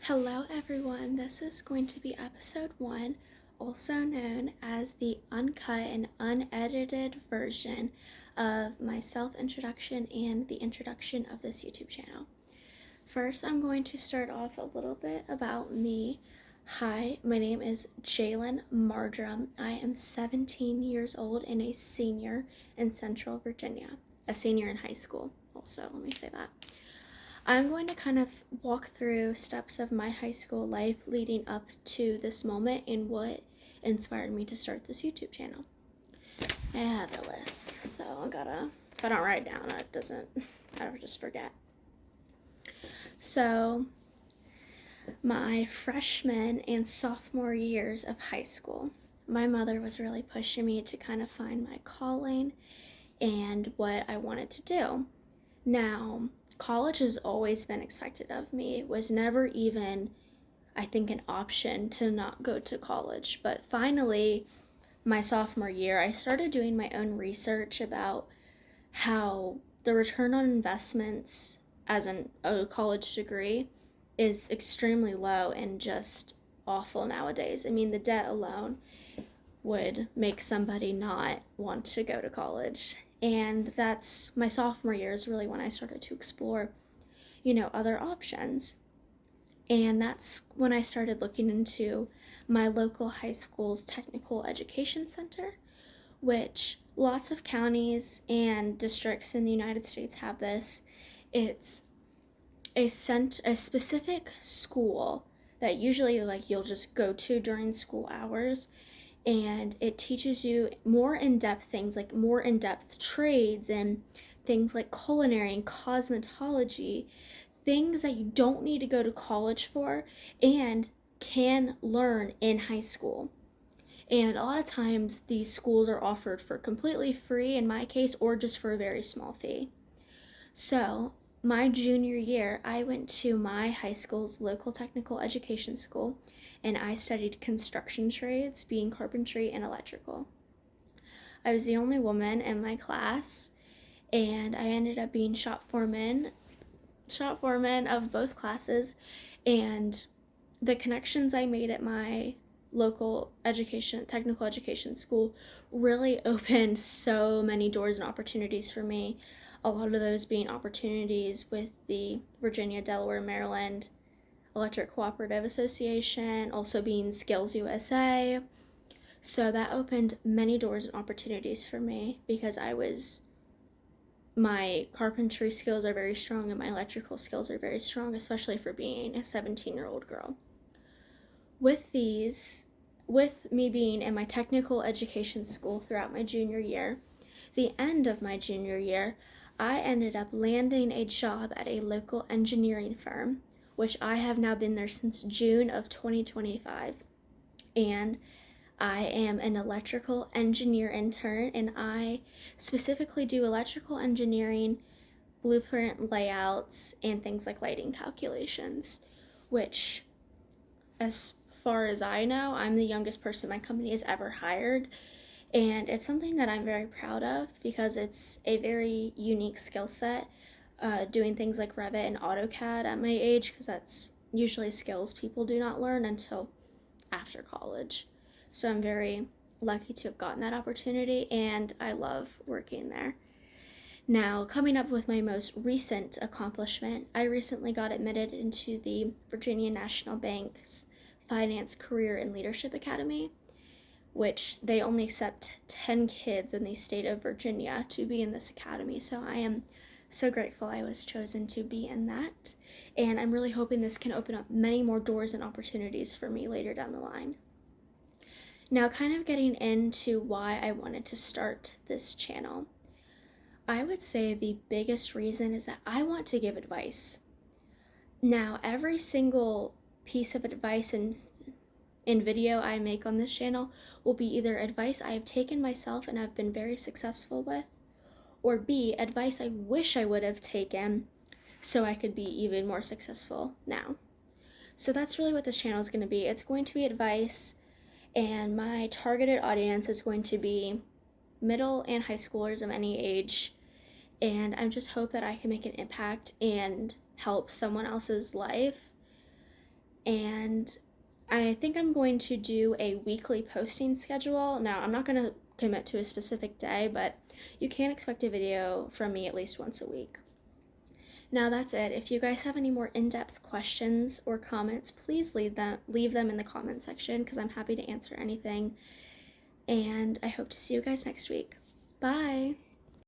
Hello, everyone. This is going to be episode 1, also known as the uncut and unedited version of my self introduction and the introduction of this YouTube channel. First, I'm going to start off a little bit about me. Hi, my name is Jalen Mardrum. I am 17 years old and a senior in Central Virginia, a senior in high school, also, let me say that. I'm going to kind of walk through steps of my high school life leading up to this moment and what inspired me to start this YouTube channel. I have a list, so if I don't write it down, I just forget. So, my freshman and sophomore years of high school, my mother was really pushing me to kind of find my calling and what I wanted to do. Now, college has always been expected of me. It was never even, I think, an option to not go to college. But finally, my sophomore year, I started doing my own research about how the return on investments as a college degree is extremely low and just awful nowadays. I mean, the debt alone would make somebody not want to go to college. And that's my sophomore year is really when I started to explore, other options. And that's when I started looking into my local high school's technical education center, which lots of counties and districts in the United States have this. It's a specific school that usually you'll just go to during school hours, and it teaches you more in-depth things, like more in-depth trades and things like culinary and cosmetology, things that you don't need to go to college for and can learn in high school. And a lot of times these schools are offered for completely free in my case, or just for a very small fee. So my junior year, I went to my high school's local technical education school, and I studied construction trades, being carpentry and electrical. I was the only woman in my class, and I ended up being shop foreman of both classes. And the connections I made at my local technical education school really opened so many doors and opportunities for me. A lot of those being opportunities with the Virginia, Delaware, Maryland Electric Cooperative Association, also being Skills USA. So that opened many doors and opportunities for me because my carpentry skills are very strong and my electrical skills are very strong, especially for being a 17-year-old girl. With me being in my technical education school throughout my junior year, the end of my junior year, I ended up landing a job at a local engineering firm, which I have now been there since June of 2025. And I am an electrical engineer intern, and I specifically do electrical engineering, blueprint layouts, and things like lighting calculations, which, as far as I know, I'm the youngest person my company has ever hired. And it's something that I'm very proud of because it's a very unique skill set, doing things like Revit and AutoCAD at my age, because that's usually skills people do not learn until after college. So I'm very lucky to have gotten that opportunity, and I love working there. Now, coming up with my most recent accomplishment, I recently got admitted into the Virginia National Bank's Finance Career and Leadership Academy, which they only accept 10 kids in the state of Virginia to be in this academy. So I am so grateful I was chosen to be in that. And I'm really hoping this can open up many more doors and opportunities for me later down the line. Now, kind of getting into why I wanted to start this channel. I would say the biggest reason is that I want to give advice. Now, every single piece of advice and video I make on this channel will be either advice I have taken myself and have been very successful with, or B, advice I wish I would have taken so I could be even more successful now. So that's really what this channel is going to be. It's going to be advice, and my targeted audience is going to be middle and high schoolers of any age, and I just hope that I can make an impact and help someone else's life and I think I'm going to do a weekly posting schedule. Now, I'm not going to commit to a specific day, but you can expect a video from me at least once a week. Now that's it. If you guys have any more in-depth questions or comments, please leave them in the comment section because I'm happy to answer anything. And I hope to see you guys next week. Bye!